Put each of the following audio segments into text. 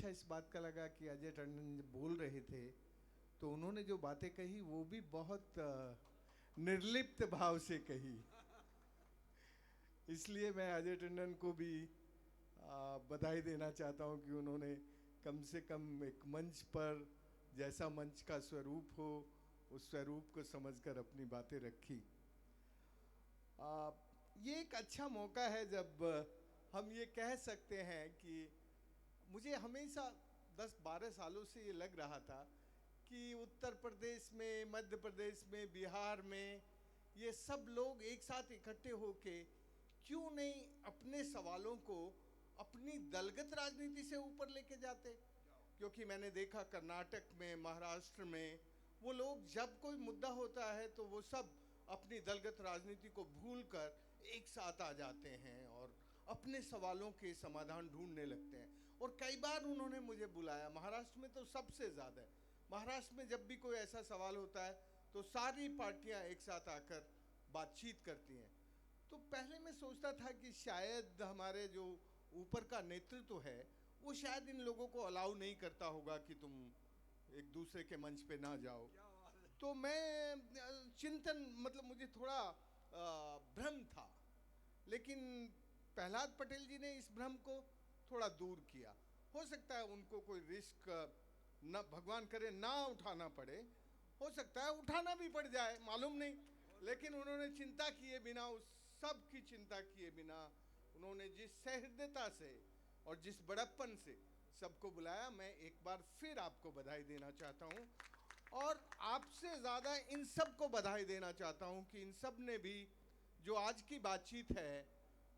अच्छा इस बात का लगा कि अजय टंडन जब बोल रहे थे तो उन्होंने जो बातें कही वो भी बहुत निर्लिप्त भाव से कही। इसलिए मैं अजय टंडन को भी बधाई देना चाहता हूं कि उन्होंने कम से कम एक मंच पर, जैसा मंच का स्वरूप हो, उस स्वरूप को समझकर अपनी बातें रखी। ये एक अच्छा मौका है जब हम ये कह सकते हैं कि मुझे हमेशा 10-12 सालों से ये लग रहा था कि उत्तर प्रदेश में, मध्य प्रदेश में, बिहार में ये सब लोग एक साथ इकट्ठे होके क्यों नहीं अपने सवालों को अपनी दलगत राजनीति से ऊपर लेके जाते। क्योंकि मैंने देखा कर्नाटक में, महाराष्ट्र में वो लोग जब कोई मुद्दा होता है तो वो सब अपनी दलगत राजनीति को भूलकर एक साथ आ जाते हैं और अपने सवालों के समाधान ढूंढने लगते हैं। और कई बार उन्होंने मुझे बुलाया, महाराष्ट्र में तो सबसे ज़्यादा है। महाराष्ट्र में जब भी कोई ऐसा सवाल होता है तो सारी पार्टियां एक साथ आकर बातचीत करती हैं। तो पहले मैं सोचता था कि शायद हमारे जो ऊपर का नेतृत्व है वो शायद इन लोगों को अलाउ नहीं करता होगा कि तुम एक दूसरे के मंच पे ना जाओ। तो मैं चिंतन, मतलब मुझे थोड़ा भ्रम था, लेकिन प्रहलाद पटेल जी ने इस भ्रम को थोड़ा दूर किया। हो सकता है उनको कोई रिस्क न, भगवान करे, ना उठाना पड़े, हो सकता है उठाना भी पड़ जाए, मालूम नहीं, लेकिन उन्होंने चिंता किए बिना, उस सब की चिंता किए बिना उन्होंने जिस सहृदयता से और जिस बड़प्पन से सबको बुलाया, मैं एक बार फिर आपको बधाई देना चाहता हूं। और आपसे ज़्यादा इन सब को बधाई देना चाहता हूं कि इन सब ने भी जो आज की बातचीत है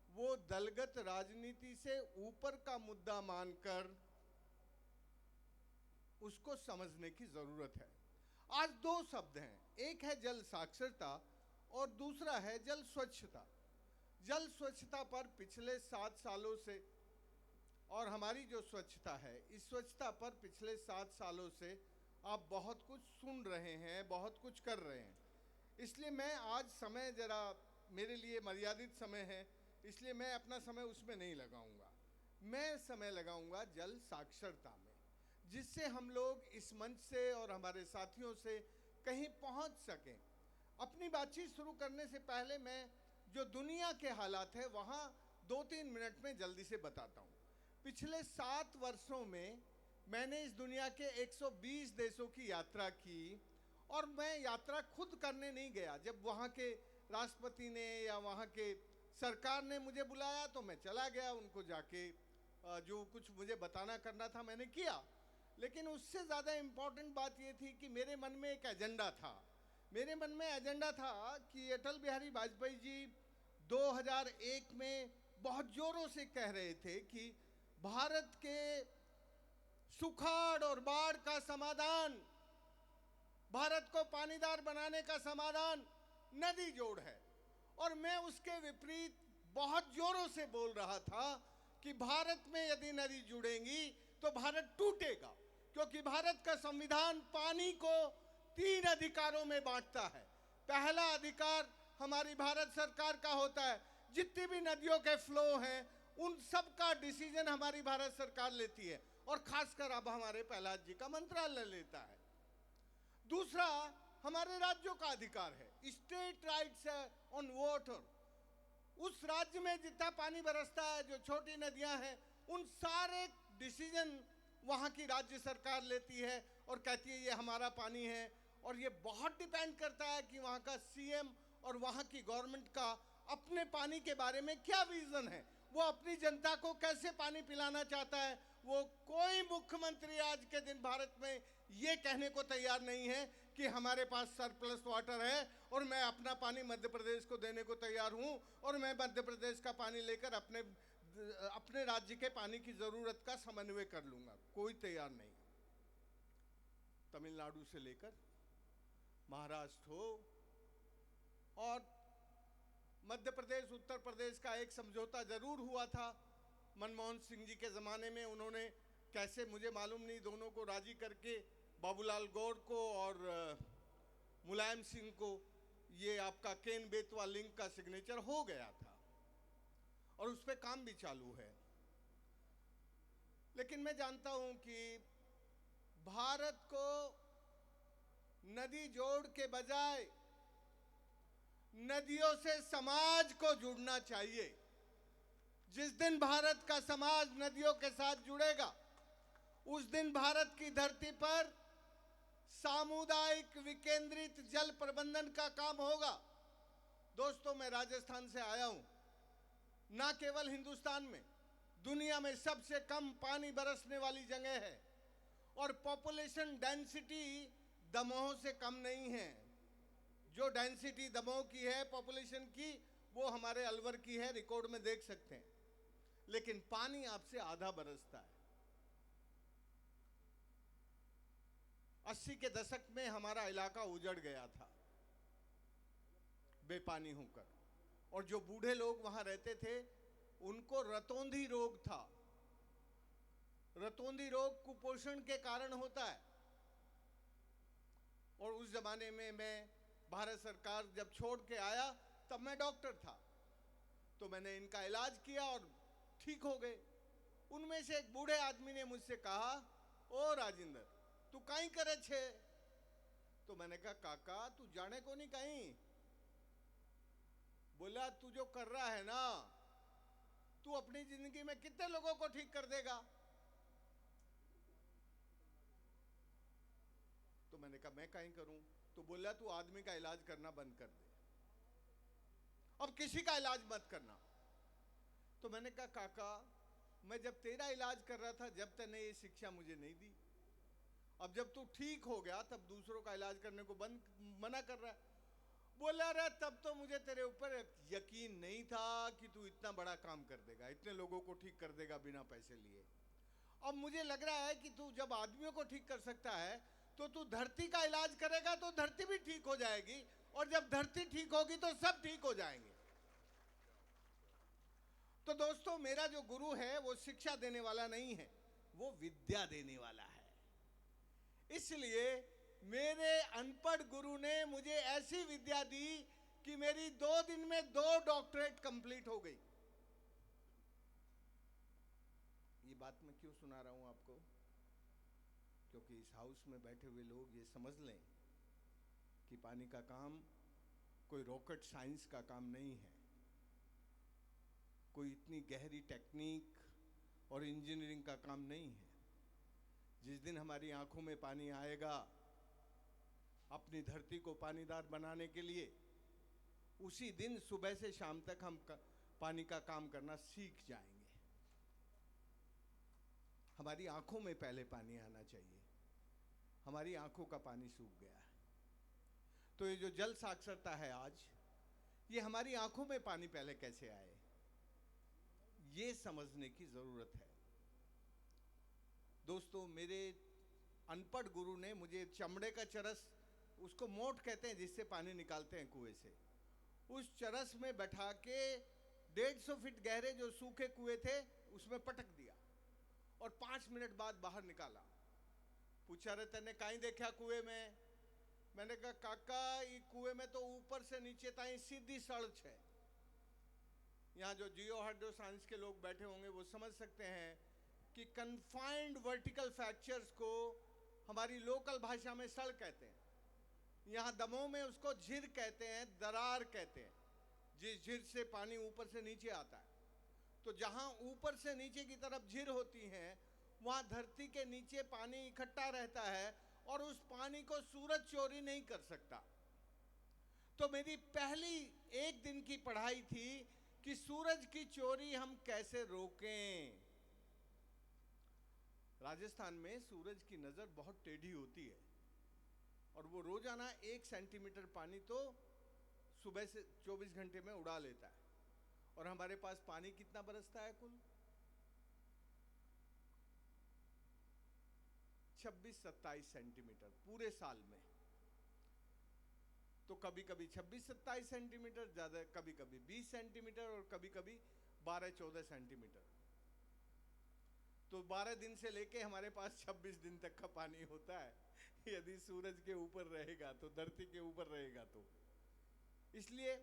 वो दलगत राजनीति से ऊपर का मुद्दा मानकर उसको समझने की ज़रूरत है। आज दो शब्द हैं, एक है जल साक्षरता और दूसरा है जल स्वच्छता। जल स्वच्छता पर पिछले 7 सालों से, और हमारी जो स्वच्छता है, इस स्वच्छता पर पिछले 7 सालों से आप बहुत कुछ सुन रहे हैं, बहुत कुछ कर रहे हैं। इसलिए मैं आज समय जरा मेरे लिए मर्यादित समय है, इसलिए मैं अपना समय उसमें नहीं लगाऊंगा। मैं समय लगाऊंगा जल साक्षरता में, जिससे हम लोग इस मंच से और हमारे साथियों से कहीं पहुंच सकें। अपनी बातचीत शुरू करने से पहले मैं जो दुनिया के हालात है वहाँ 2-3 मिनट में जल्दी से बताता हूँ। पिछले 7 वर्षों में मैंने इस दुनिया के 120 देशों की यात्रा की, और मैं यात्रा खुद करने नहीं गया। जब वहाँ के राष्ट्रपति ने या वहाँ के सरकार ने मुझे बुलाया तो मैं चला गया, उनको जाके जो कुछ मुझे बताना करना था मैंने किया। लेकिन उससे ज़्यादा इम्पोर्टेंट बात ये थी कि मेरे मन में एक एजेंडा था। मेरे मन में एजेंडा था कि अटल बिहारी वाजपेयी जी 2001 में बहुत ज़ोरों से कह रहे थे कि भारत के सुखाड़ और बाढ़ का समाधान, भारत को पानीदार बनाने का समाधान नदी जोड़ है। और मैं उसके विपरीत बहुत जोरों से बोल रहा था कि भारत में यदि नदी जुड़ेंगी तो भारत टूटेगा, क्योंकि भारत का संविधान पानी को 3 अधिकारों में बांटता है। पहला अधिकार हमारी भारत सरकार का होता है, जितनी भी नदियों के फ्लो हैं उन सब का डिसीजन हमारी भारत सरकार लेती है, और खासकर अब हमारे प्रहलाद जी का मंत्रालय लेता है। दूसरा हमारे राज्यों का अधिकार है, स्टेट राइट्स ऑन वाटर। उस राज्य में जितना पानी बरसता है, जो छोटी नदियां हैं, उन सारे डिसीजन वहाँ की राज्य सरकार लेती है और कहती है ये हमारा पानी है। और ये बहुत डिपेंड करता है कि वहाँ का सीएम और वहाँ की गवर्नमेंट का अपने पानी के बारे में क्या विजन है, वो अपनी जनता को कैसे पानी पिलाना चाहता है। वो कोई मुख्यमंत्री आज के दिन भारत में ये कहने को तैयार नहीं है कि हमारे पास सरप्लस वाटर है और मैं अपना पानी मध्य प्रदेश को देने को तैयार हूँ और मैं मध्य प्रदेश का पानी लेकर अपने राज्य के पानी की ज़रूरत का समन्वय कर लूँगा। कोई तैयार नहीं। तमिलनाडु से लेकर महाराष्ट्र हो और मध्य प्रदेश, उत्तर प्रदेश का एक समझौता जरूर हुआ था मनमोहन सिंह जी के ज़माने में। उन्होंने कैसे, मुझे मालूम नहीं, दोनों को राजी करके बाबूलाल गौर को और मुलायम सिंह को ये आपका केन बेतवा लिंक का सिग्नेचर हो गया था और उस पर काम भी चालू है। लेकिन मैं जानता हूं कि भारत को नदी जोड़ के बजाय नदियों से समाज को जुड़ना चाहिए। जिस दिन भारत का समाज नदियों के साथ जुड़ेगा, उस दिन भारत की धरती पर सामुदायिक विकेंद्रित जल प्रबंधन का काम होगा। दोस्तों, मैं राजस्थान से आया हूं। ना केवल हिंदुस्तान में, दुनिया में सबसे कम पानी बरसने वाली जगह है और पॉपुलेशन डेंसिटी दमोह से कम नहीं है। जो डेंसिटी दमोह की है पॉपुलेशन की, वो हमारे अलवर की है, रिकॉर्ड में देख सकते हैं। लेकिन पानी आपसे आधा बरसता है। 80 के दशक में हमारा इलाका उजड़ गया था बेपानी होकर, और जो बूढ़े लोग वहां रहते थे उनको रतौंधी रोग था। रतौंधी रोग कुपोषण के कारण होता है। और उस जमाने में मैं भारत सरकार जब छोड़ के आया, तब मैं डॉक्टर था, तो मैंने इनका इलाज किया और ठीक हो गए। उनमें से एक बूढ़े आदमी ने मुझसे कहा, ओ राजेंद्र, तू कहीं करे छे? तो मैंने कहा, काका तू जाने को नहीं कहीं। बोला, तू जो कर रहा है ना, तू अपनी जिंदगी में कितने लोगों को ठीक कर देगा? तो मैंने कहा, मैं कहीं करूं? तो बोला, तू आदमी का इलाज करना बंद कर दे, अब किसी का इलाज मत करना। तो मैंने कहा, काका मैं जब तेरा इलाज कर रहा था, जब तूने ये शिक्षा मुझे नहीं दी, अब जब तू ठीक हो गया तब दूसरों का इलाज करने को मना कर रहा है। बोला, रे तब तो मुझे तेरे ऊपर यकीन नहीं था कि तू इतना बड़ा काम कर देगा, इतने लोगों को ठीक कर देगा बिना पैसे लिए। अब मुझे लग रहा है कि तू जब आदमियों को ठीक कर सकता है, तो तू धरती का इलाज करेगा तो धरती भी ठीक हो जाएगी, और जब धरती ठीक होगी तो सब ठीक हो जाएंगे। तो दोस्तों, मेरा जो गुरु है वो शिक्षा देने वाला नहीं है, वो विद्या देने वाला है। इसलिए मेरे अनपढ़ गुरु ने मुझे ऐसी विद्या दी कि मेरी 2 दिन में 2 डॉक्टरेट कंप्लीट हो गई। ये बात मैं क्यों सुना रहा हूं आपको? क्योंकि इस हाउस में बैठे हुए लोग ये समझ लें कि पानी का काम कोई रॉकेट साइंस का काम नहीं है, कोई इतनी गहरी टेक्निक और इंजीनियरिंग का काम नहीं है। जिस दिन हमारी आंखों में पानी आएगा अपनी धरती को पानीदार बनाने के लिए, उसी दिन सुबह से शाम तक हम पानी का काम करना सीख जाएंगे। हमारी आंखों में पहले पानी आना चाहिए। हमारी आंखों का पानी सूख गया है। तो ये जो जल साक्षरता है आज, ये हमारी आंखों में पानी पहले कैसे आए, ये समझने की जरूरत है। दोस्तों, मेरे अनपढ़ गुरु ने मुझे चमड़े का चरस, उसको मोट कहते हैं जिससे पानी निकालते हैं कुएं से, उस चरस में बैठा के 150 फीट गहरे जो सूखे कुएं थे उसमें पटक दिया और 5 मिनट बाद बाहर निकाला। पूछा, रे तने कहीं देखा कुएं में? मैंने कहा, काका ये कुएं में तो ऊपर से नीचे ताई सीधी सड़क है। यहाँ जो जियो हाइड्रो साइंस के लोग बैठे होंगे वो समझ सकते हैं कि कन्फाइंड वर्टिकल फ्रैक्चर्स को हमारी लोकल भाषा में सड़ कहते हैं। यहाँ दमोह में उसको झिर कहते हैं, दरार कहते हैं, जिस झिर से पानी ऊपर से नीचे आता है। तो जहाँ ऊपर से नीचे की तरफ झिर होती हैं, वहाँ धरती के नीचे पानी इकट्ठा रहता है और उस पानी को सूरज चोरी नहीं कर सकता। तो मेरी पहली 1 दिन की पढ़ाई थी कि सूरज की चोरी हम कैसे रोकें। राजस्थान में सूरज की नजर बहुत टेढ़ी होती है और वो रोजाना 1 सेंटीमीटर पानी तो सुबह से 24 घंटे में उड़ा लेता है। और हमारे पास पानी कितना बरसता है? कुल 26-27 सेंटीमीटर पूरे साल में। तो कभी कभी 26-27 सेंटीमीटर ज्यादा, कभी कभी 20 सेंटीमीटर और कभी कभी 12-14 सेंटीमीटर। तो 12 दिन से लेके हमारे पास 26 दिन तक का पानी होता है, यदि सूरज के ऊपर रहेगा तो, धरती के ऊपर रहेगा तो। इसलिए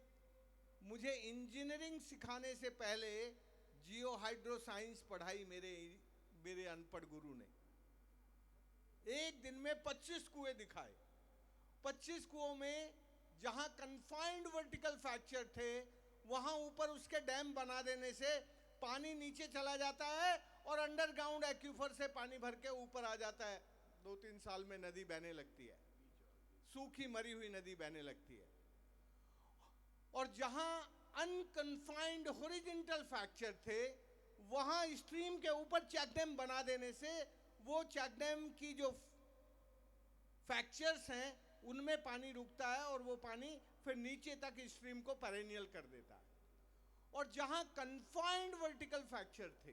मुझे इंजीनियरिंग सिखाने से पहले जियो हाइड्रो साइंस पढ़ाई मेरे अनपढ़ गुरु ने। एक दिन में 25 कुएं दिखाए। 25 कुओं में जहां कन्फाइंड वर्टिकल फ्रैक्चर थे, वहां ऊपर उसके डैम बना देने से पानी नीचे चला जाता है और अंडरग्राउंड एक्यूफर से पानी भर के ऊपर आ जाता है। 2-3 साल में नदी बहने लगती है, सूखी मरी हुई नदी बहने लगती है। और जहां अनकन्फाइंड हॉरिजॉन्टल फ्रैक्चर थे, वहां स्ट्रीम के ऊपर चेक डैम बना देने से वो चेक डैम की जो फ्रैक्चर्स हैं उनमें पानी रुकता है और वो पानी फिर नीचे तक स्ट्रीम को पेरेनियल कर देता है। और जहां कन्फाइंड वर्टिकल फ्रैक्चर थे,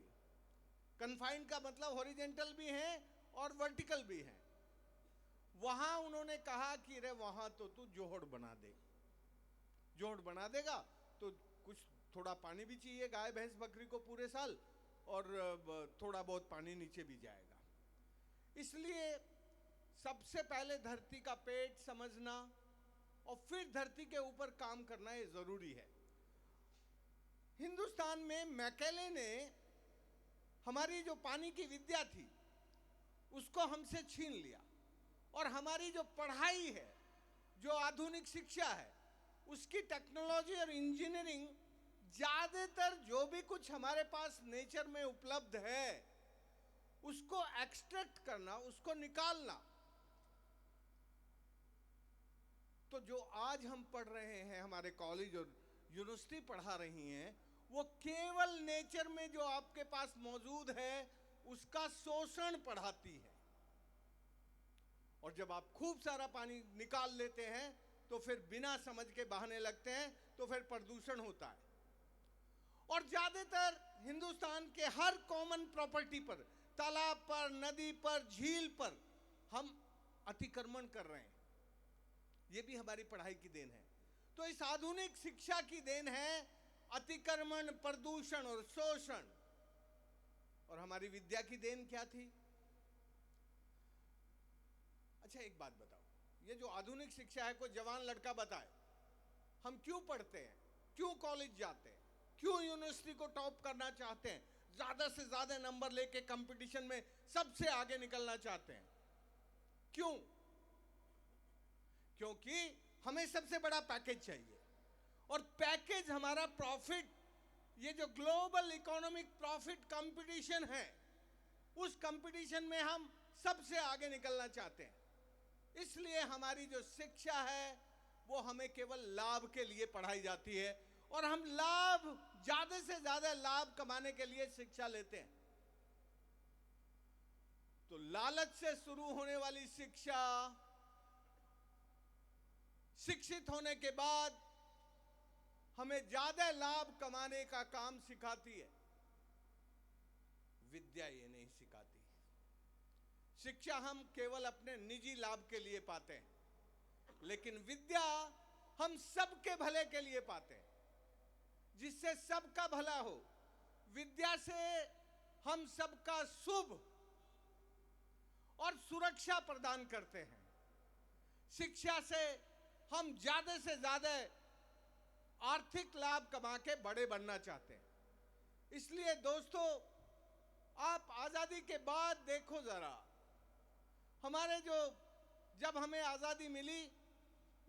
कन्फाइंड का मतलब हॉरिजॉन्टल भी है और वर्टिकल भी है, वहां उन्होंने कहा कि रे वहां तो तू जोहड़ बना दे। जोहड़ बना देगा तो कुछ थोड़ा पानी भी चाहिए गाय भैंस बकरी को पूरे साल, और थोड़ा बहुत पानी नीचे भी जाएगा। इसलिए सबसे पहले धरती का पेट समझना और फिर धरती के ऊपर काम करना ये जरूरी है। हिंदुस्तान में मैकेले ने हमारी जो पानी की विद्या थी उसको हमसे छीन लिया, और हमारी जो पढ़ाई है, जो आधुनिक शिक्षा है, उसकी टेक्नोलॉजी और इंजीनियरिंग, ज्यादातर जो भी कुछ हमारे पास नेचर में उपलब्ध है उसको एक्सट्रैक्ट करना, उसको निकालना। तो जो आज हम पढ़ रहे हैं, हमारे कॉलेज और यूनिवर्सिटी पढ़ा रही हैं, वो केवल नेचर में जो आपके पास मौजूद है उसका शोषण पढ़ाती है। और जब आप खूब सारा पानी निकाल लेते हैं तो फिर बिना समझ के बहाने लगते हैं, तो फिर प्रदूषण होता है। और ज्यादातर हिंदुस्तान के हर कॉमन प्रॉपर्टी पर, तालाब पर, नदी पर, झील पर हम अतिक्रमण कर रहे हैं। ये भी हमारी पढ़ाई की देन है। तो इस आधुनिक शिक्षा की देन है अतिक्रमण, प्रदूषण और शोषण। और हमारी विद्या की देन क्या थी? अच्छा एक बात बताओ, ये जो आधुनिक शिक्षा है, कोई जवान लड़का बताए हम क्यों पढ़ते हैं, क्यों कॉलेज जाते हैं, क्यों यूनिवर्सिटी को टॉप करना चाहते हैं, ज्यादा से ज्यादा नंबर लेके कंपटीशन में सबसे आगे निकलना चाहते हैं? क्यों? क्योंकि हमें सबसे बड़ा पैकेज चाहिए, और पैकेज हमारा प्रॉफिट, ये जो ग्लोबल इकोनॉमिक प्रॉफिट कंपटीशन है, उस कंपटीशन में हम सबसे आगे निकलना चाहते हैं। इसलिए हमारी जो शिक्षा है वो हमें केवल लाभ के लिए पढ़ाई जाती है, और हम लाभ, ज्यादा से ज्यादा लाभ कमाने के लिए शिक्षा लेते हैं। तो लालच से शुरू होने वाली शिक्षा शिक्षित होने के बाद हमें ज्यादा लाभ कमाने का काम सिखाती है। विद्या ये नहीं सिखाती। शिक्षा हम केवल अपने निजी लाभ के लिए पाते हैं, लेकिन विद्या हम सबके भले के लिए पाते हैं, जिससे सबका भला हो। विद्या से हम सबका शुभ और सुरक्षा प्रदान करते हैं। शिक्षा से हम ज्यादा से ज्यादा आर्थिक लाभ कमा के बड़े बनना चाहते हैं। इसलिए दोस्तों, आप आजादी के बाद देखो जरा, हमारे जब हमें आजादी मिली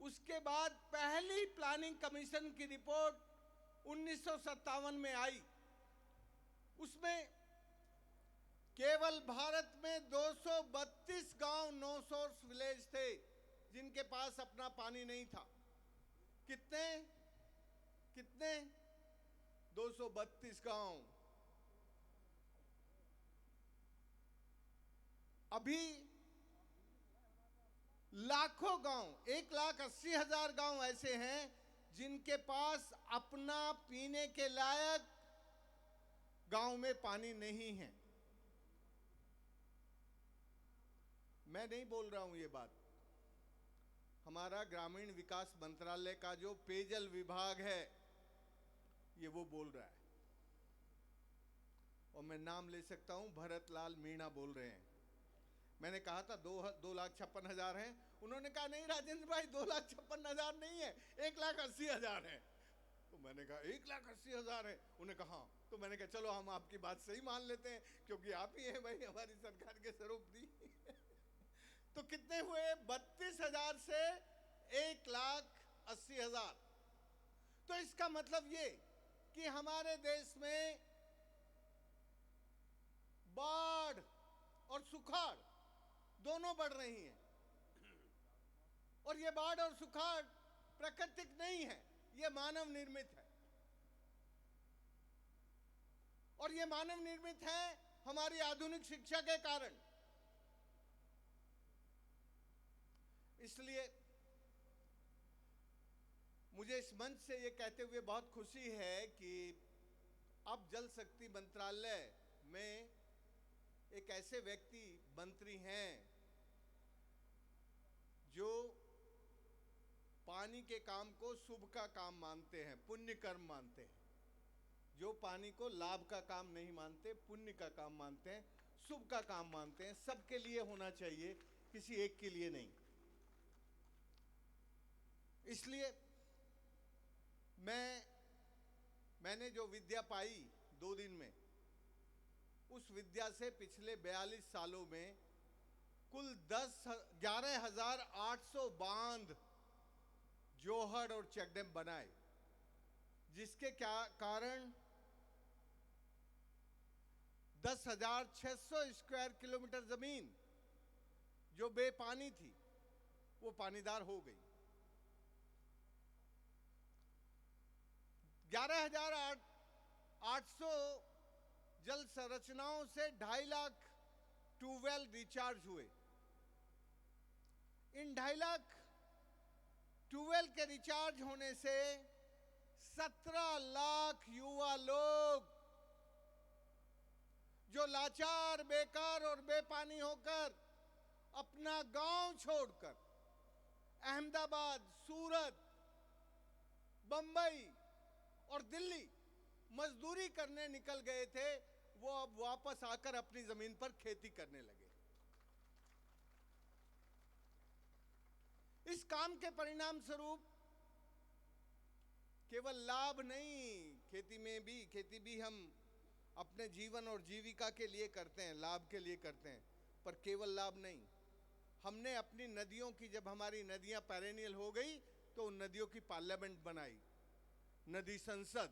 उसके बाद पहली प्लानिंग कमीशन की रिपोर्ट 1957 में आई। उसमें केवल भारत में 232 गांव, 9 सोर्स विलेज थे जिनके पास अपना पानी नहीं था। कितने 232 गांव। अभी लाखों गांव, 1,80,000 गांव ऐसे हैं जिनके पास अपना पीने के लायक गांव में पानी नहीं है। मैं नहीं बोल रहा हूं ये बात, हमारा ग्रामीण विकास मंत्रालय का जो पेयजल विभाग है ये वो बोल रहा है, और मैं नाम ले सकता हूं, भरत लाल मीणा बोल रहे हैं। मैंने कहा था 2,56,000 हैं, उन्होंने कहा नहीं राजेंद्र भाई 2,56,000 नहीं है, 1,80,000 है। तो मैंने कहा 1,80,000 है। उन्होंने कहा हाँ। तो मैंने कहा चलो हम आपकी बात सही मान लेते हैं, क्योंकि आप ही हैं भाई हमारी सरकार के सरोपरी। तो कितने हुए? 32,000 से 1,80,000। तो इसका मतलब ये कि हमारे देश में बाढ़ और सुखाड़ दोनों बढ़ रही हैं। और ये बाढ़ और सुखाड़ प्राकृतिक नहीं है, ये मानव निर्मित है। और ये मानव निर्मित है हमारी आधुनिक शिक्षा के कारण। इसलिए मुझे इस मंच से ये कहते हुए बहुत खुशी है कि अब जल शक्ति मंत्रालय में एक ऐसे व्यक्ति मंत्री हैं जो पानी के काम को शुभ का काम मानते हैं, पुण्य कर्म मानते हैं। जो पानी को लाभ का काम नहीं मानते, पुण्य का काम मानते हैं, शुभ का काम मानते हैं। सबके लिए होना चाहिए, किसी एक के लिए नहीं। इसलिए मैंने जो विद्या पाई 2 दिन में, उस विद्या से पिछले 42 सालों में कुल 11,800 बांध, जोहड़ और चेकडैम बनाए, जिसके कारण 10,600 स्क्वायर किलोमीटर जमीन जो बेपानी थी वो पानीदार हो गई। 11,800 जल संरचनाओं से 2.5 लाख ट्यूबवेल रिचार्ज हुए। इन 2.5 लाख ट्यूबवेल के रिचार्ज होने से 17 लाख युवा लोग जो लाचार, बेकार और बेपानी होकर अपना गांव छोड़कर अहमदाबाद, सूरत, बंबई और दिल्ली मजदूरी करने निकल गए थे, वो अब वापस आकर अपनी जमीन पर खेती करने लगे। इस काम के परिणाम स्वरूप केवल लाभ नहीं, खेती भी हम अपने जीवन और जीविका के लिए करते हैं, लाभ के लिए करते हैं, पर केवल लाभ नहीं। हमने अपनी नदियों की, जब हमारी नदियां पेरेनियल हो गई तो उन नदियों की पार्लियामेंट बनाई, नदी संसद।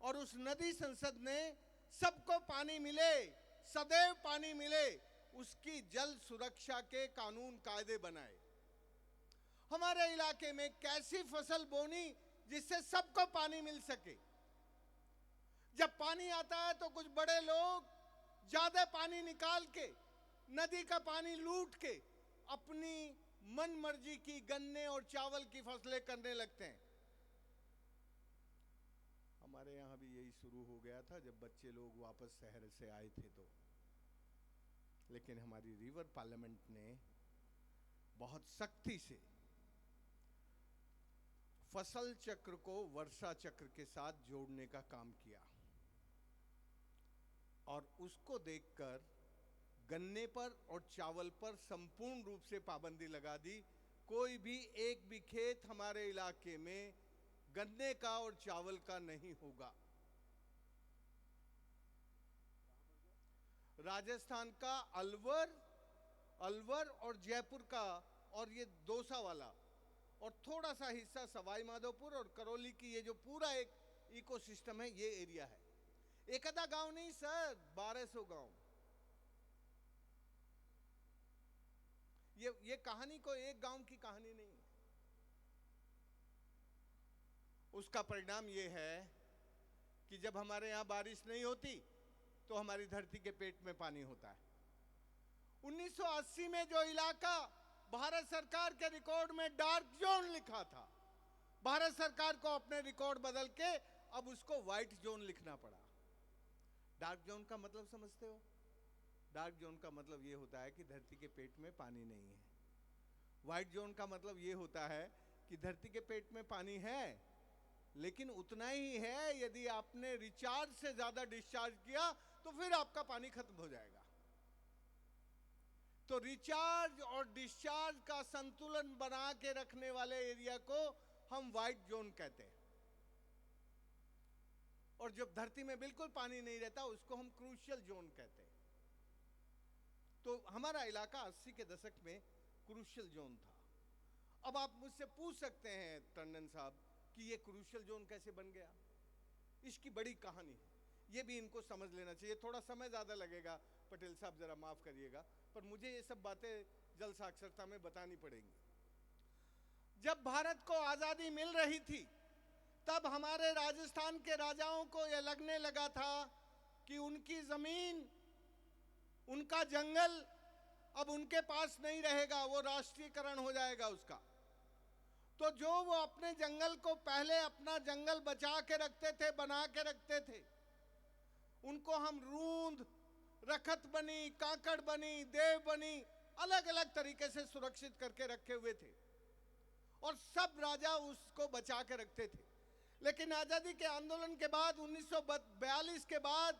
और उस नदी संसद ने सबको पानी मिले, सदैव पानी मिले, उसकी जल सुरक्षा के कानून कायदे बनाए। हमारे इलाके में कैसी फसल बोनी जिससे सबको पानी मिल सके। जब पानी आता है तो कुछ बड़े लोग ज्यादा पानी निकाल के, नदी का पानी लूट के अपनी मन मर्जी की गन्ने और चावल की फसलें करने लगते हैं। हमारे यहाँ भी यही शुरू हो गया था जब बच्चे लोग वापस शहर से आए थे तो। लेकिन हमारी रिवर पार्लियामेंट ने बहुत सख्ती से फसल चक्र को वर्षा चक्र के साथ जोड़ने का काम किया, और उसको देखकर गन्ने पर और चावल पर संपूर्ण रूप से पाबंदी लगा दी। कोई भी एक भी खेत हमारे इलाके में गन्ने का और चावल का नहीं होगा। राजस्थान का अलवर और जयपुर का, और ये दौसा वाला, और थोड़ा सा हिस्सा सवाई माधोपुर और करौली की, ये जो पूरा एक इकोसिस्टम है, ये एरिया है। एक आधा गांव नहीं सर, 1200 गांव। ये कहानी को एक गांव की कहानी नहीं है। उसका परिणाम ये है कि जब हमारे यहां बारिश नहीं होती तो हमारी धरती के पेट में पानी होता है। 1980 में जो इलाका भारत सरकार के रिकॉर्ड में डार्क जोन लिखा था, भारत सरकार को अपने रिकॉर्ड बदल के अब उसको व्हाइट जोन लिखना पड़ा। डार्क जोन का मतलब समझते हो? डार्क जोन का मतलब ये होता है कि धरती के पेट में पानी नहीं है। व्हाइट जोन का मतलब ये होता है कि धरती के पेट में पानी है, लेकिन उतना ही है, यदि आपने रिचार्ज से ज्यादा डिस्चार्ज किया तो फिर आपका पानी खत्म हो जाएगा। तो रिचार्ज और डिस्चार्ज का संतुलन बना के रखने वाले एरिया को हम व्हाइट जोन कहते हैं। और जब धरती में बिल्कुल पानी नहीं रहता उसको हम क्रूशियल जोन कहते हैं। तो हमारा इलाका 80 के दशक में क्रूशियल जोन था। अब आप मुझसे पूछ सकते हैं टंडन साहब कि ये क्रूशियल जोन कैसे बन गया। इसकी बड़ी कहानी है, ये भी इनको समझ लेना चाहिए। थोड़ा समय ज़्यादा लगेगा, पटेल साहब ज़रा माफ़ करिएगा, पर मुझे ये सब बातें जल साक्षरता में बतानी पड़ेंगी। जब भारत को आज़ादी मिल रही थी तब हमारे राजस्थान के राजाओं को यह लगने लगा था कि उनकी ज़मीन, उनका जंगल अब उनके पास नहीं रहेगा, वो राष्ट्रीयकरण हो जाएगा उसका। तो जो वो अपने जंगल को पहले अपना जंगल बचा के रखते थे, बना के रखते थे, उनको हम रूंद, रखत बनी, काकड़ बनी, देव बनी, अलग अलग तरीके से सुरक्षित करके रखे हुए थे और सब राजा उसको बचा के रखते थे। लेकिन आज़ादी के आंदोलन के बाद 1942 के बाद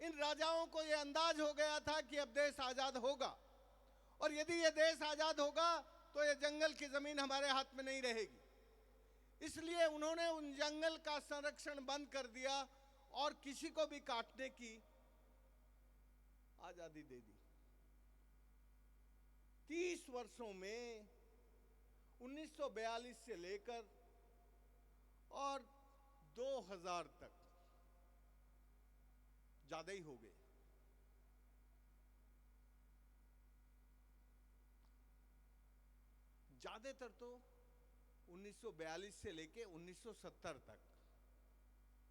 इन राजाओं को यह अंदाज हो गया था कि अब देश आज़ाद होगा और यदि यह देश आज़ाद होगा तो यह जंगल की ज़मीन हमारे हाथ में नहीं रहेगी। इसलिए उन्होंने उन जंगल का संरक्षण बंद कर दिया और किसी को भी काटने की आज़ादी दे दी। 30 वर्षों में 1942 से लेकर और 2000 तक ज्यादा ही हो गए। ज्यादातर तो 1942 से लेके 1970 तक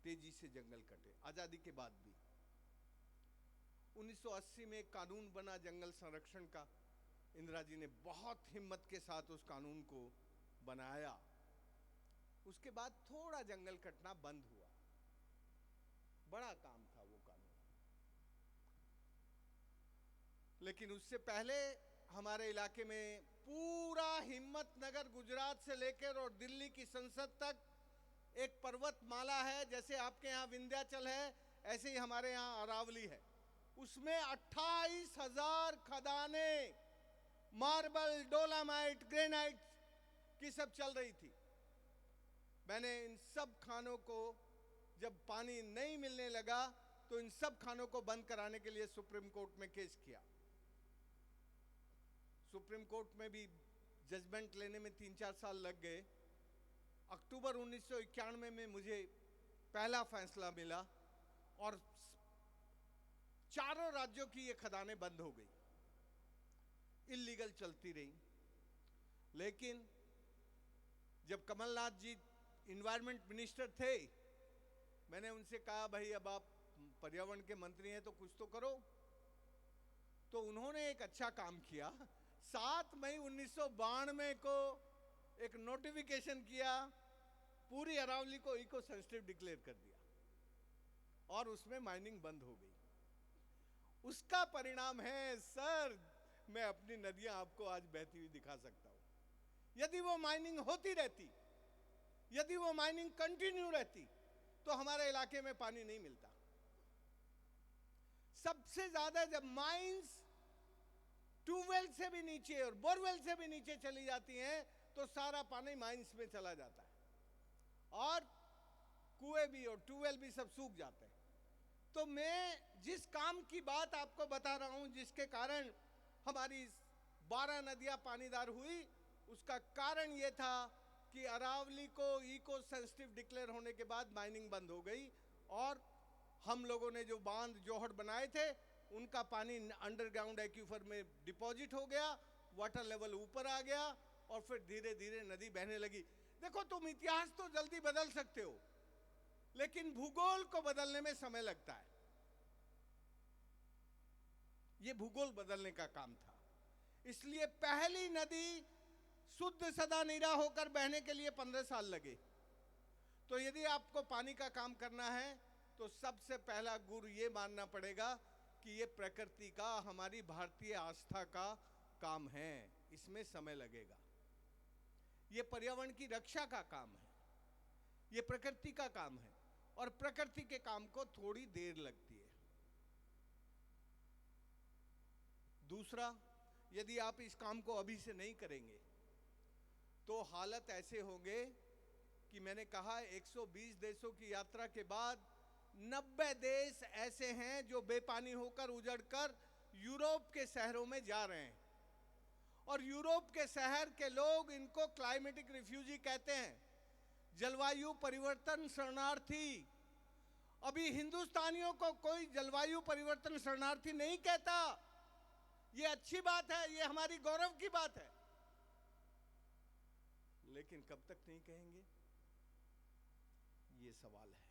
तेजी से जंगल कटे, आजादी के बाद भी। 1980 में कानून बना जंगल संरक्षण का, इंदिरा जी ने बहुत हिम्मत के साथ उस कानून को बनाया। उसके बाद थोड़ा जंगल कटना बंद हुआ, बड़ा काम था वो कानून। लेकिन उससे पहले हमारे इलाके में पूरा हिम्मतनगर, गुजरात से लेकर और दिल्ली की संसद तक एक पर्वतमाला है। जैसे आपके यहाँ विंध्याचल है, ऐसे ही हमारे यहाँ अरावली है। उसमें 28,000 खदानें मार्बल, डोलामाइट, ग्रेनाइट की सब चल रही थी। मैंने इन सब खानों को, जब पानी नहीं मिलने लगा तो इन सब खानों को बंद कराने के लिए सुप्रीम कोर्ट में केस किया। सुप्रीम कोर्ट में भी जजमेंट लेने में 3-4 साल लग गए। अक्टूबर 1991 में मुझे पहला फैसला मिला और चारों राज्यों की ये खदानें बंद हो गई, इल्लीगल चलती रही। लेकिन जब कमलनाथ जी इन्वायरमेंट मिनिस्टर थे, मैंने उनसे कहा भाई अब आप पर्यावरण के मंत्री हैं तो कुछ तो करो। तो उन्होंने एक अच्छा काम किया। 7 मई 1992 को एक नोटिफिकेशन किया, पूरी अरावली को इको सेंसिटिव डिक्लेयर कर दिया और उसमें माइनिंग बंद हो गई। उसका परिणाम है सर, मैं अपनी नदियां आपको आज बहती हुई दिखा सकता हूं। यदि वो माइनिंग होती रहती, यदि वो माइनिंग कंटिन्यू रहती तो हमारे इलाके में पानी नहीं मिलता। सबसे ज्यादा जब माइंस ट्यूबवेल से भी नीचे और बोरवेल से भी नीचे चली जाती हैं तो सारा पानी माइंस में चला जाता है और कुएं भी और ट्यूबवेल भी सब सूख जाते हैं। तो मैं जिस काम की बात आपको बता रहा हूं, जिसके कारण हमारी 12 नदियां पानीदार हुई, उसका कारण यह था कि अरावली को इको सेंसिटिव डिक्लेयर होने के बाद माइनिंग बंद हो गई और हम लोगों ने जो बांध, जोहड़ बनाए थे, उनका पानी अंडरग्राउंड एक्यूफर में डिपॉजिट हो गया, वाटर लेवल ऊपर आ गया और फिर धीरे धीरे नदी बहने लगी। देखो, तुम इतिहास तो जल्दी बदल सकते हो, लेकिन भूगोल को बदलने में समय लगता है। ये भूगोल बदलने का काम था। इसलिए पहली नदी शुद्ध सदा नीरा होकर बहने के लिए 15 साल लगे। तो यदि आपको पानी का काम करना है तो सबसे पहला गुर ये मानना पड़ेगा कि ये प्रकृति का, हमारी भारतीय आस्था का काम है, इसमें समय लगेगा। ये पर्यावरण की रक्षा का काम है, ये प्रकृति का काम है और प्रकृति के काम को थोड़ी देर लगती है। दूसरा, यदि आप इस काम को अभी से नहीं करेंगे तो हालत ऐसे होंगे कि मैंने कहा 120 देशों की यात्रा के बाद 90 देश ऐसे हैं जो बेपानी होकर उजड़कर यूरोप के शहरों में जा रहे हैं, और यूरोप के शहर के लोग इनको क्लाइमेटिक रिफ्यूजी कहते हैं, जलवायु परिवर्तन शरणार्थी। अभी हिंदुस्तानियों को कोई जलवायु परिवर्तन शरणार्थी नहीं कहता। ये अच्छी बात है, ये हमारी गौरव की बात है, लेकिन कब तक नहीं कहेंगे, ये सवाल है।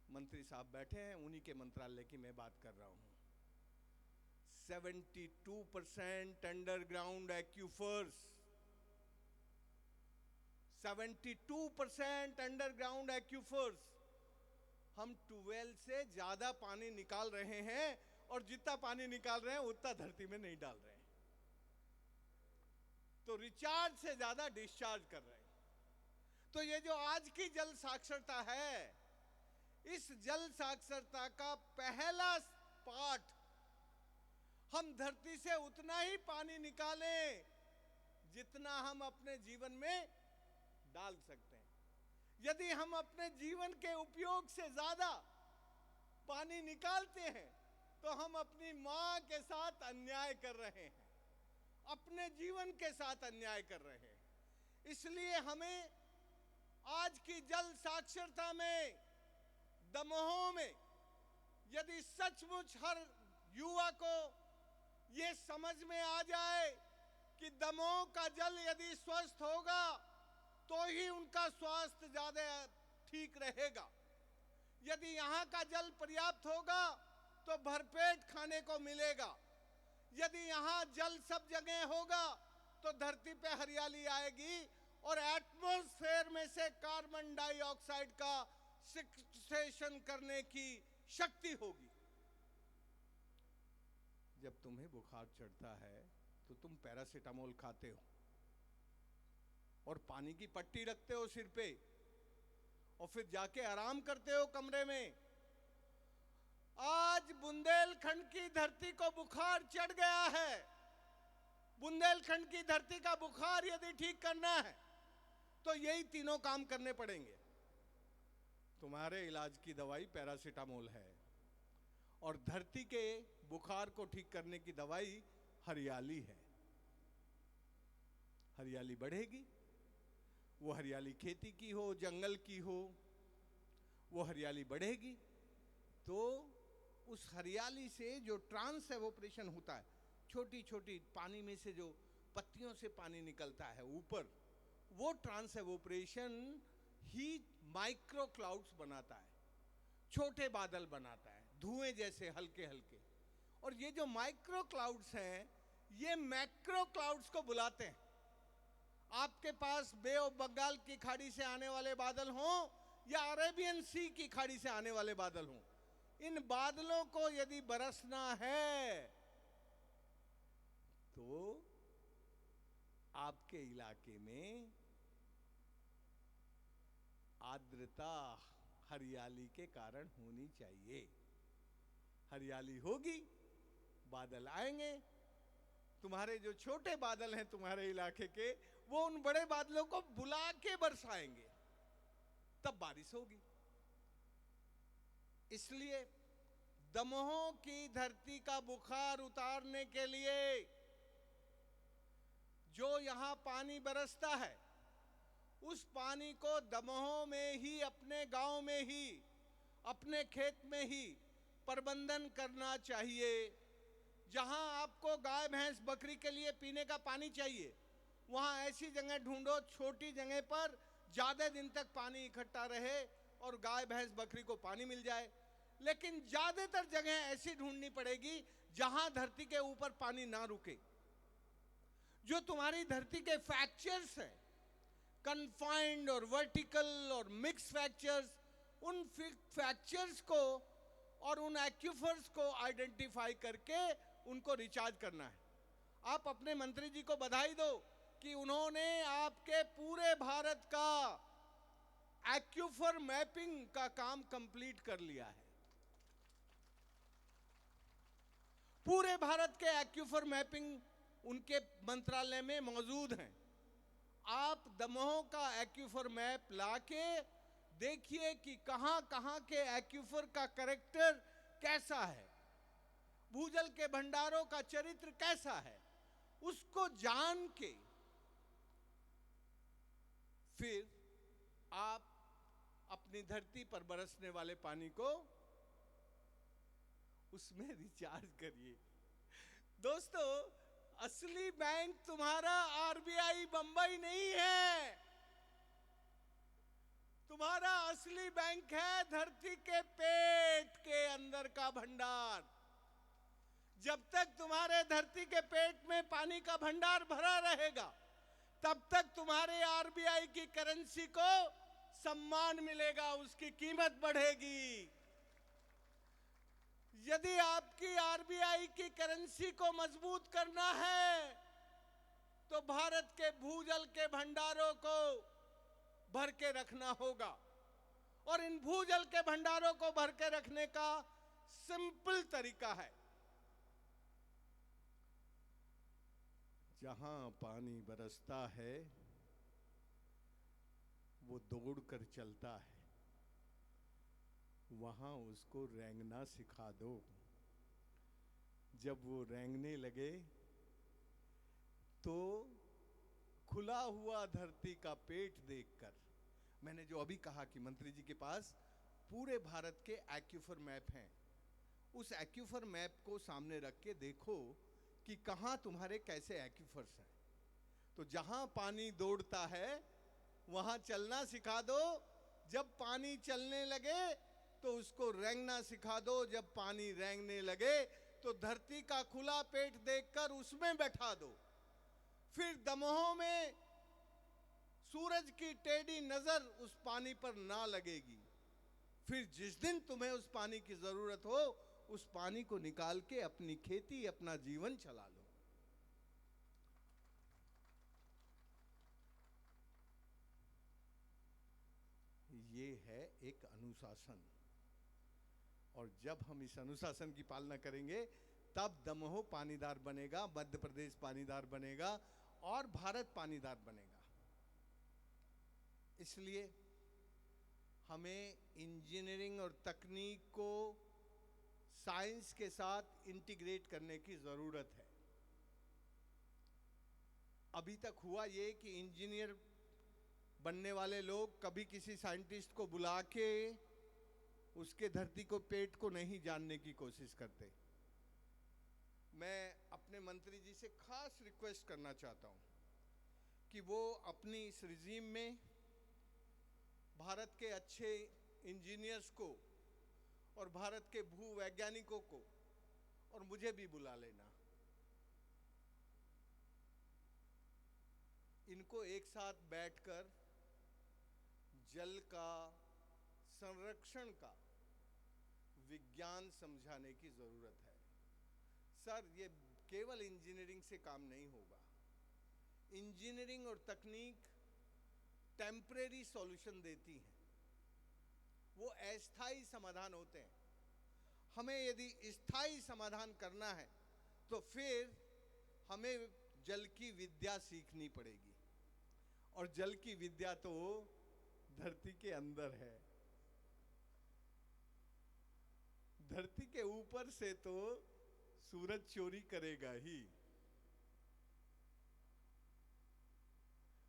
मंत्री साहब बैठे हैं, उन्हीं के मंत्रालय की मैं बात कर रहा हूं। 72% अंडरग्राउंड एक्यूफर्स, 72% अंडरग्राउंड एक्यूफर्स। हम ट्यूबवेल से ज्यादा पानी निकाल रहे हैं, और जितना पानी निकाल रहे हैं उतना धरती में नहीं डाल रहे हैं, तो रिचार्ज से ज्यादा डिस्चार्ज कर रहे हैं। तो ये जो आज की जल साक्षरता है, इस जल साक्षरता का पहला पाठ, हम धरती से उतना ही पानी निकालें जितना हम अपने जीवन में डाल सकते हैं। यदि हम अपने जीवन के उपयोग से ज्यादा पानी निकालते हैं, तो हम अपनी मां के साथ अन्याय कर रहे हैं, अपने जीवन के साथ अन्याय कर रहे हैं। इसलिए हमें आज की जल साक्षरता में, दमोह में, यदि सचमुच हर युवा को ये समझ में आ जाए कि दमोह का जल यदि स्वस्थ होगा तो ही उनका स्वास्थ्य ज्यादा ठीक रहेगा। यदि यहाँ का जल पर्याप्त होगा तो भरपेट खाने को मिलेगा। यदि यहाँ जल सब जगह होगा तो धरती पे हरियाली आएगी, और एटमॉस्फेयर में से कार्बन डाइऑक्साइड का सिक्वेस्ट्रेशन करने की शक्ति होगी। जब तुम्हें बुखार चढ़ता है तो तुम पैरासीटामोल खाते हो और पानी की पट्टी रखते हो सिर पे, और फिर जाके आराम करते हो कमरे में। आज बुंदेलखंड की धरती को बुखार चढ़ गया है। बुंदेलखंड की धरती का बुखार यदि ठीक करना है तो यही तीनों काम करने पड़ेंगे। तुम्हारे इलाज की दवाई पैरासीटामोल है, और धरती के बुखार को ठीक करने की दवाई हरियाली है। हरियाली बढ़ेगी, वो हरियाली खेती की हो, जंगल की हो, वो हरियाली बढ़ेगी तो उस हरियाली से जो ट्रांस एवोपरेशन होता है, छोटी छोटी पानी में से जो पत्तियों से पानी निकलता है ऊपर, वो ट्रांस एवोपरेशन ही माइक्रो क्लाउड्स बनाता है, छोटे बादल बनाता है, धुएं जैसे हल्के हल्के। और ये जो माइक्रो क्लाउड्स हैं, ये मैक्रो क्लाउड्स को बुलाते हैं। आपके पास बे ऑफ बंगाल की खाड़ी से आने वाले बादल हों या अरेबियन सी की खाड़ी से आने वाले बादल हों, इन बादलों को यदि बरसना है तो आपके इलाके में आर्द्रता हरियाली के कारण होनी चाहिए। हरियाली होगी, बादल आएंगे। तुम्हारे जो छोटे बादल हैं तुम्हारे इलाके के, वो उन बड़े बादलों को बुला के बरसाएंगे, तब बारिश होगी। इसलिए दमोह की धरती का बुखार उतारने के लिए जो यहां पानी बरसता है, उस पानी को दमोह में ही, अपने गांव में ही, अपने खेत में ही प्रबंधन करना चाहिए। जहां आपको गाय भैंस बकरी के लिए पीने का पानी चाहिए, वहां ऐसी जगह ढूंढो, छोटी जगह पर ज्यादा दिन तक पानी इकट्ठा रहे और गाय भैंस बकरी को पानी मिल जाए। लेकिन ज्यादातर जगह ऐसी ढूंढनी पड़ेगी जहां धरती के ऊपर पानी ना रुके। जो तुम्हारी धरती के फ्रैक्चर्स हैं, कन्फाइंड और वर्टिकल और मिक्स फ्रैक्चर्स, उन फ्रैक्चर्स को और उन एक्यूफर्स को आइडेंटिफाई करके उनको रिचार्ज करना है। आप अपने मंत्री जी को बधाई दो कि उन्होंने आपके पूरे भारत का एक्यूफर मैपिंग का काम कंप्लीट कर लिया है। पूरे भारत के एक्यूफर मैपिंग उनके मंत्रालय में मौजूद हैं। आप दमोह का एक्यूफर मैप लाके देखिए कि कहां कहां के एक्यूफर का कैरेक्टर कैसा है, भूजल के भंडारों का चरित्र कैसा है, उसको जान के फिर आप अपनी धरती पर बरसने वाले पानी को उसमें रिचार्ज करिए। दोस्तों, असली बैंक तुम्हारा आरबीआई बंबई नहीं है, तुम्हारा असली बैंक है धरती के पेट के अंदर का भंडार। जब तक तुम्हारे धरती के पेट में पानी का भंडार भरा रहेगा, तब तक तुम्हारे आरबीआई की करेंसी को सम्मान मिलेगा, उसकी कीमत बढ़ेगी। यदि आपकी आरबीआई की करेंसी को मजबूत करना है, तो भारत के भूजल के भंडारों को भर के रखना होगा। और इन भूजल के भंडारों को भर के रखने का सिंपल तरीका है, जहां पानी बरसता है वो दौड़कर चलता है, वहां उसको रेंगना सिखा दो। जब वो रेंगने लगे तो खुला हुआ धरती का पेट देखकर, मैंने जो अभी कहा कि मंत्री जी के पास पूरे भारत के एक्यूफर मैप हैं, उस एक्यूफर मैप को सामने रख के देखो कि कहां तुम्हारे कैसे एक्यूफर्स हैं। तो जहां पानी दौड़ता है वहां चलना सिखा दो। जब पानी चलने लगे तो उसको रेंगना सिखा दो। जब पानी रेंगने लगे तो धरती का खुला पेट देखकर उसमें बैठा दो। फिर दमोह में सूरज की टेढ़ी नजर उस पानी पर ना लगेगी। फिर जिस दिन तुम्हें उस पानी की जरूरत हो, उस पानी को निकाल के अपनी खेती, अपना जीवन चला लो। ये है एक अनुशासन, और जब हम इस अनुशासन की पालना करेंगे तब दमोह पानीदार बनेगा, मध्य प्रदेश पानीदार बनेगा और भारत पानीदार बनेगा। इसलिए हमें इंजीनियरिंग और तकनीक को साइंस के साथ इंटीग्रेट करने की जरूरत है। अभी तक हुआ ये कि इंजीनियर बनने वाले लोग कभी किसी साइंटिस्ट को बुला के उसके धरती को पेट को नहीं जानने की कोशिश करते। मैं अपने मंत्री जी से खास रिक्वेस्ट करना चाहता हूं कि वो अपनी इस रिजीम में भारत के अच्छे इंजीनियर्स को और भारत के भू वैज्ञानिकों को और मुझे भी बुला लेना। इनको एक साथ बैठकर जल का संरक्षण का विज्ञान समझाने की जरूरत है। सर, ये केवल इंजीनियरिंग से काम नहीं होगा। इंजीनियरिंग और तकनीक टेम्परेरी सॉल्यूशन देती हैं, वो अस्थायी समाधान होते हैं। हमें यदि स्थायी समाधान करना है तो फिर हमें जल की विद्या सीखनी पड़ेगी, और जल की विद्या तो धरती के अंदर है। धरती के ऊपर से तो सूरज चोरी करेगा ही।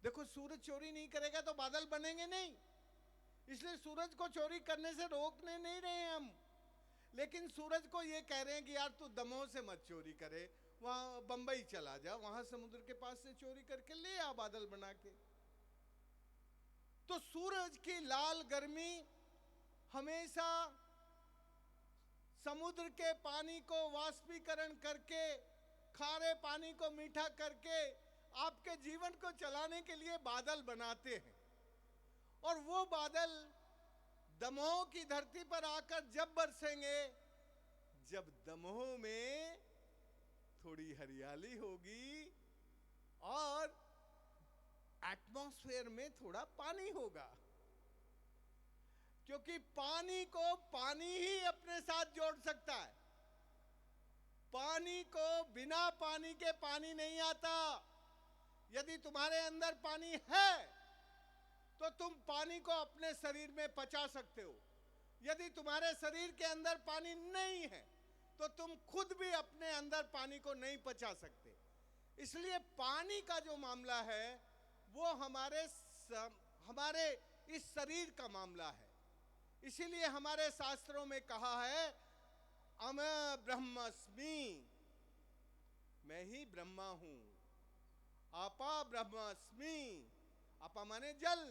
देखो, सूरज चोरी नहीं करेगा तो बादल बनेंगे नहीं, इसलिए सूरज को चोरी करने से रोकने नहीं रहे हम, लेकिन सूरज को ये कह रहे हैं कि यार तू दमोह से मत चोरी करे, वहां बंबई चला जा, वहां समुद्र के पास से चोरी करके ले आ बादल बना के। तो सूरज की लाल गर्मी हमेशा समुद्र के पानी को वाष्पीकरण करके, खारे पानी को मीठा करके आपके जीवन को चलाने के लिए बादल बनाते हैं। और वो बादल दमोह की धरती पर आकर जब बरसेंगे, जब दमोह में थोड़ी हरियाली होगी और एटमॉस्फेयर में थोड़ा पानी होगा, क्योंकि पानी को पानी ही अपने साथ जोड़ सकता है। पानी को बिना पानी के पानी नहीं आता। यदि तुम्हारे अंदर पानी है तो तुम पानी को अपने शरीर में पचा सकते हो। यदि तुम्हारे शरीर के अंदर पानी नहीं है तो तुम खुद भी अपने अंदर पानी को नहीं पचा सकते। इसलिए पानी का जो मामला है वो हमारे इस शरीर का मामला है। इसीलिए हमारे शास्त्रों में कहा है अहम ब्रह्मास्मि, मैं ही ब्रह्मा हूं। आपा ब्रह्मास्मि, आपा माने जल,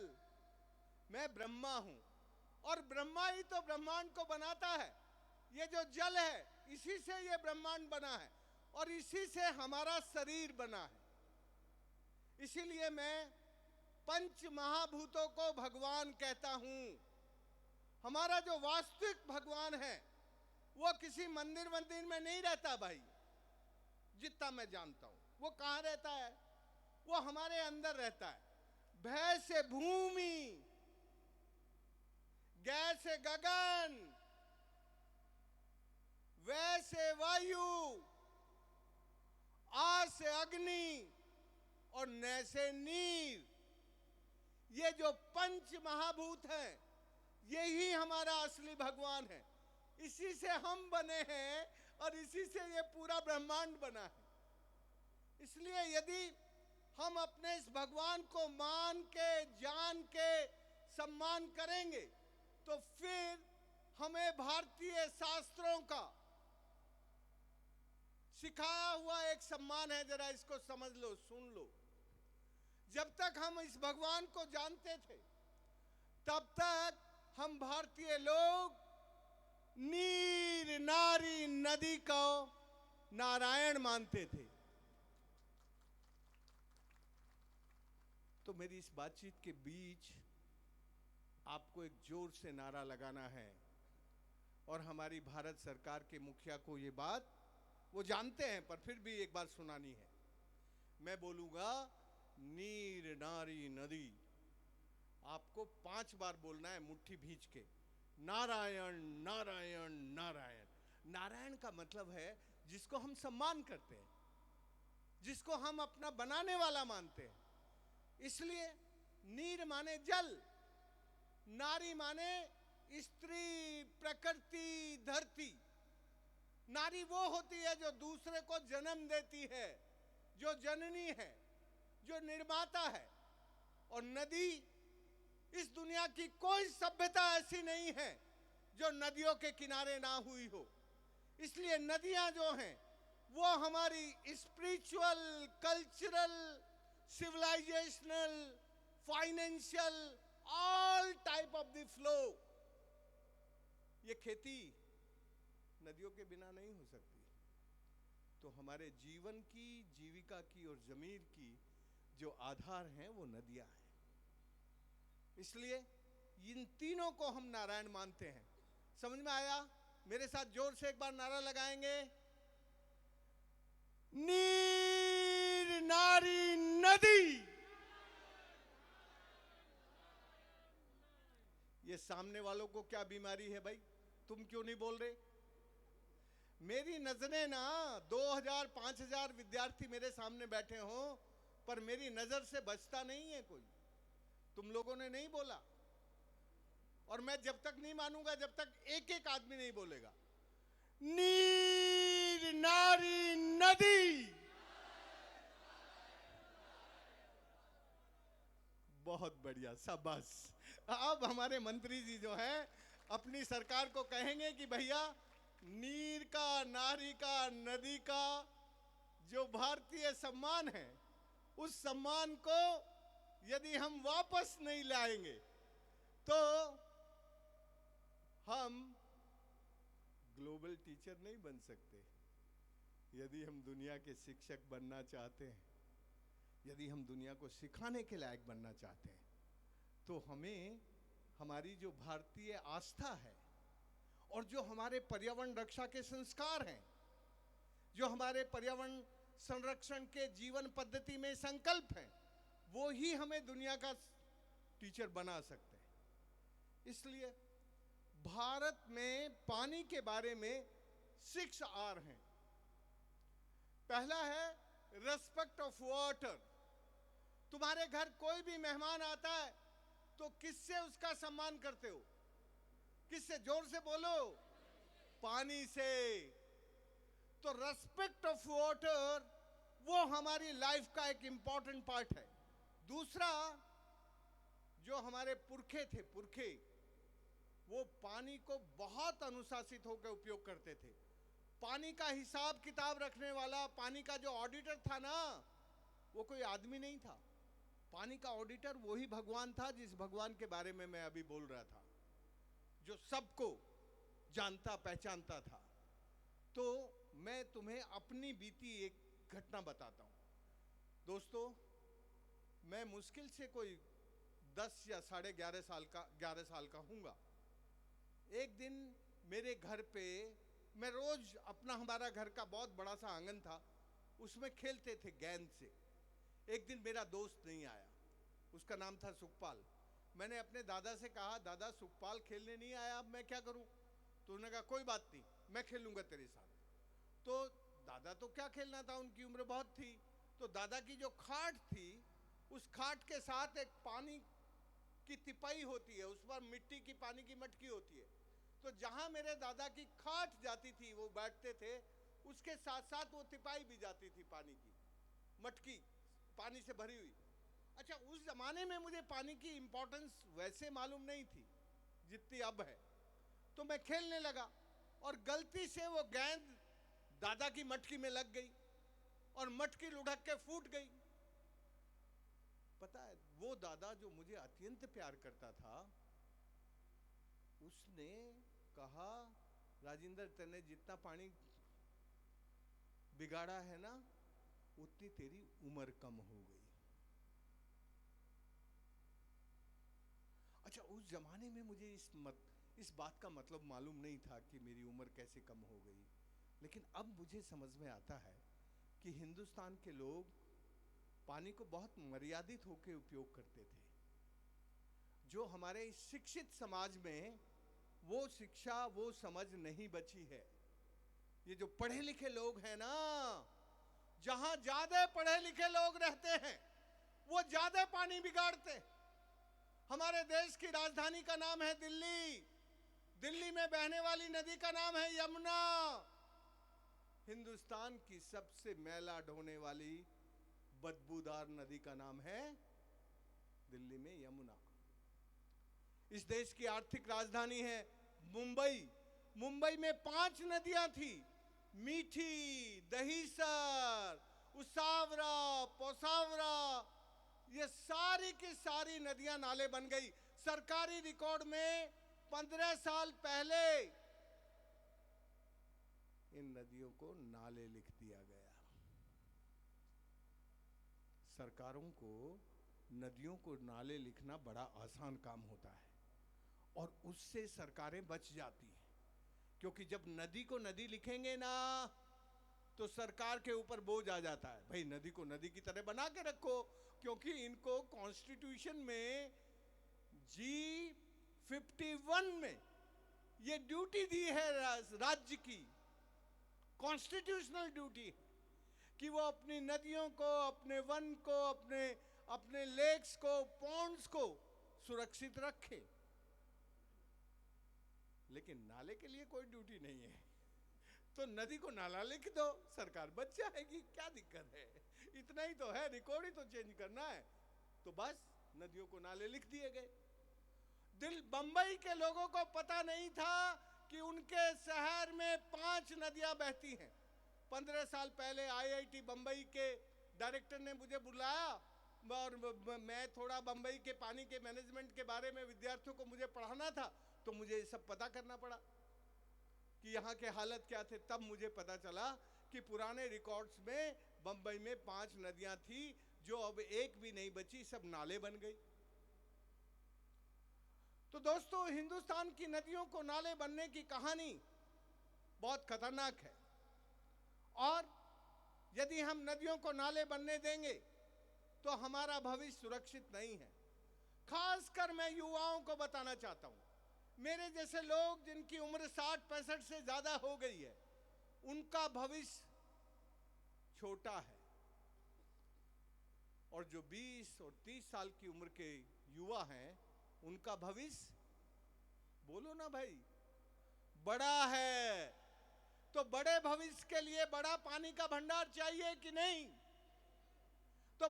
मैं ब्रह्मा हूं। और ब्रह्मा ही तो ब्रह्मांड को बनाता है। ये जो जल है इसी से ये ब्रह्मांड बना है और इसी से हमारा शरीर बना है। इसीलिए मैं पंच महाभूतों को भगवान कहता हूं। हमारा जो वास्तविक भगवान है वो किसी मंदिर में नहीं रहता भाई। जितना मैं जानता हूं वो कहां रहता है? वो हमारे अंदर रहता है। भय से भूमि, गैस से गगन, वै से वायु, आ से अग्नि और न से नीर। ये जो पंच महाभूत हैं यही हमारा असली भगवान है। इसी से हम बने हैं और इसी से ये पूरा ब्रह्मांड बना है। इसलिए यदि हम अपने इस भगवान को मान के, जान के सम्मान करेंगे तो फिर हमें भारतीय शास्त्रों का सिखाया हुआ एक सम्मान है। जरा इसको समझ लो, सुन लो। जब तक हम इस भगवान को जानते थे तब तक हम भारतीय लोग नीर नारी नदी को नारायण मानते थे। तो मेरी इस बातचीत के बीच आपको एक जोर से नारा लगाना है और हमारी भारत सरकार के मुखिया को ये बात वो जानते हैं पर फिर भी एक बार सुनानी है। मैं बोलूंगा नीर नारी नदी, आपको 5 बार बोलना है मुट्ठी भींच के, नारायण नारायण नारायण। नारायण का मतलब है जिसको हम सम्मान करते हैं, जिसको हम अपना बनाने वाला मानते हैं। इसलिए नीर माने जल, नारी माने स्त्री, प्रकृति, धरती। नारी वो होती है जो दूसरे को जन्म देती है, जो जननी है, जो निर्माता है। और नदी, इस दुनिया की कोई सभ्यता ऐसी नहीं है जो नदियों के किनारे ना हुई हो। इसलिए नदियां जो हैं वो हमारी spiritual, cultural, civilisational, financial, all type of the flow. ये खेती नदियों के बिना नहीं हो सकती। तो हमारे जीवन की, जीविका की और जमीन की जो आधार हैं वो नदियां हैं। इसलिए इन तीनों को हम नारायण मानते हैं। समझ में आया? मेरे साथ जोर से एक बार नारा लगाएंगे, नीर नारी नदी। ये सामने वालों को क्या बीमारी है भाई? तुम क्यों नहीं बोल रहे? मेरी नजरें ना 2000-5000 विद्यार्थी मेरे सामने बैठे हों पर मेरी नजर से बचता नहीं है कोई। तुम लोगों ने नहीं बोला और मैं जब तक नहीं मानूंगा जब तक एक एक आदमी नहीं बोलेगा नीर नारी नदी। बहुत बढ़िया, शाबाश। अब हमारे मंत्री जी जो हैं अपनी सरकार को कहेंगे कि भैया नीर का, नारी का, नदी का जो भारतीय सम्मान है उस सम्मान को यदि हम वापस नहीं लाएंगे तो हम ग्लोबल टीचर नहीं बन सकते। यदि हम दुनिया के शिक्षक बनना चाहते हैं, यदि हम दुनिया को सिखाने के लायक बनना चाहते हैं तो हमें हमारी जो भारतीय आस्था है और जो हमारे पर्यावरण रक्षा के संस्कार हैं, जो हमारे पर्यावरण संरक्षण के जीवन पद्धति में संकल्प हैं, वो ही हमें दुनिया का टीचर बना सकते हैं। इसलिए भारत में पानी के बारे में 6 R हैं। पहला है रेस्पेक्ट ऑफ वाटर। तुम्हारे घर कोई भी मेहमान आता है तो किससे उसका सम्मान करते हो? किससे? जोर से बोलो। पानी से। तो रेस्पेक्ट ऑफ वाटर वो हमारी लाइफ का एक इंपॉर्टेंट पार्ट है। दूसरा, जो हमारे पुरखे वो पानी को बहुत अनुशासित होकर उपयोग करते थे। पानी का हिसाब किताब रखने वाला, पानी का जो ऑडिटर था ना, वो कोई आदमी नहीं था। पानी का ऑडिटर वही भगवान था, जिस भगवान के बारे में मैं अभी बोल रहा था, जो सबको जानता पहचानता था। तो मैं तुम्हें अपनी बीती एक घटना बताता हूं। दोस्तों, मैं मुश्किल से कोई 10 या 11.5 साल का हूँगा। एक दिन मेरे घर पे, मैं रोज हमारा घर का बहुत बड़ा सा आंगन था, उसमें खेलते थे गेंद से। एक दिन मेरा दोस्त नहीं आया, उसका नाम था सुखपाल। मैंने अपने दादा से कहा, दादा सुखपाल खेलने नहीं आया, अब मैं क्या करूं? तो उन्होंने कहा कोई बात नहीं, मैं खेलूंगा तेरे साथ। तो दादा तो क्या खेलना था, उनकी उम्र बहुत थी। तो दादा की जो खाट थी, उस खाट के साथ एक पानी की तिपाई होती है, उस पर मिट्टी की पानी की मटकी होती है। तो जहां मेरे दादा की खाट जाती थी, वो बैठते थे, उसके साथ साथ वो तिपाई भी जाती थी, पानी की मटकी पानी से भरी हुई। अच्छा, उस जमाने में मुझे पानी की इंपॉर्टेंस वैसे मालूम नहीं थी जितनी अब है। तो मैं खेलने लगा और गलती से वो गेंद दादा की मटकी में लग गई और मटकी लुढ़क के फूट गई। पता है, वो दादा जो मुझे अत्यंत प्यार करता था, उसने कहा, राजेंद्र तेने जितना पानी बिगाड़ा है ना, उतनी तेरी उम्र कम हो गई। अच्छा, उस जमाने में मुझे इस बात का मतलब मालूम नहीं था कि मेरी उम्र कैसे कम हो गई। लेकिन अब मुझे समझ में आता है कि हिंदुस्तान के लोग पानी को बहुत मर्यादित होकर उपयोग करते थे। जो हमारे शिक्षित समाज में वो शिक्षा, वो समझ नहीं बची है। ये जो पढ़े लिखे लोग हैं ना, जहां ज्यादा पढ़े लिखे लोग रहते हैं, वो ज्यादा पानी बिगाड़ते हैं। हमारे देश की राजधानी का नाम है दिल्ली। दिल्ली में बहने वाली नदी का नाम है यमुना। हिंदुस्तान की सबसे मैला ढोने वाली बदबूदार नदी का नाम है दिल्ली में यमुना। इस देश की आर्थिक राजधानी है मुंबई। मुंबई में 5 नदियां थी, मीठी, दहीसर, उसावरा, पोसावरा। ये सारी की सारी नदियां नाले बन गई। सरकारी रिकॉर्ड में 15 साल पहले इन नदियों को नाले लिख दिया गया। सरकारों को नदियों को नाले लिखना बड़ा आसान काम होता है और उससे सरकारें बच जाती हैं, क्योंकि जब नदी को नदी लिखेंगे ना, तो सरकार के ऊपर बोझ आ जाता है। भाई, नदी को नदी की तरह बना के रखो, क्योंकि इनको कॉन्स्टिट्यूशन में G51 में ये ड्यूटी दी है राज्य की, कॉन्स्टिट्यूशनल ड्यूटी है कि वो अपनी नदियों को, अपने वन को, अपने लेक्स को, पॉन्ड्स को सुरक्षित रखे। लेकिन नाले के लिए कोई ड्यूटी नहीं है, तो नदी को नाला लिख दो, सरकार बच जाएगी, क्या दिक्कत है? इतना ही तो है, रिकॉर्ड ही तो चेंज करना है। तो बस नदियों को नाले लिख दिए गए। बंबई के लोगों को पता नहीं था कि उनके शहर में 5 नदियां बहती हैं। 15 साल पहले IIT बंबई के डायरेक्टर ने मुझे बुलाया और मैं थोड़ा बंबई के पानी के मैनेजमेंट के बारे में विद्यार्थियों को मुझे पढ़ाना था, तो मुझे ये सब पता करना पड़ा कि यहाँ के हालत क्या थे। तब मुझे पता चला कि पुराने रिकॉर्ड्स में बंबई में 5 नदियां थी, जो अब एक भी नहीं बची, सब नाले बन गई। तो दोस्तों, हिंदुस्तान की नदियों को नाले बनने की कहानी बहुत खतरनाक है, और यदि हम नदियों को नाले बनने देंगे तो हमारा भविष्य सुरक्षित नहीं है। खासकर मैं युवाओं को बताना चाहता हूं, मेरे जैसे लोग जिनकी उम्र 60-65 से ज्यादा हो गई है, उनका भविष्य छोटा है, और जो 20 और 30 साल की उम्र के युवा हैं, उनका भविष्य, बोलो ना भाई, बड़ा है। तो बड़े भविष्य के लिए बड़ा पानी का भंडार चाहिए कि नहीं?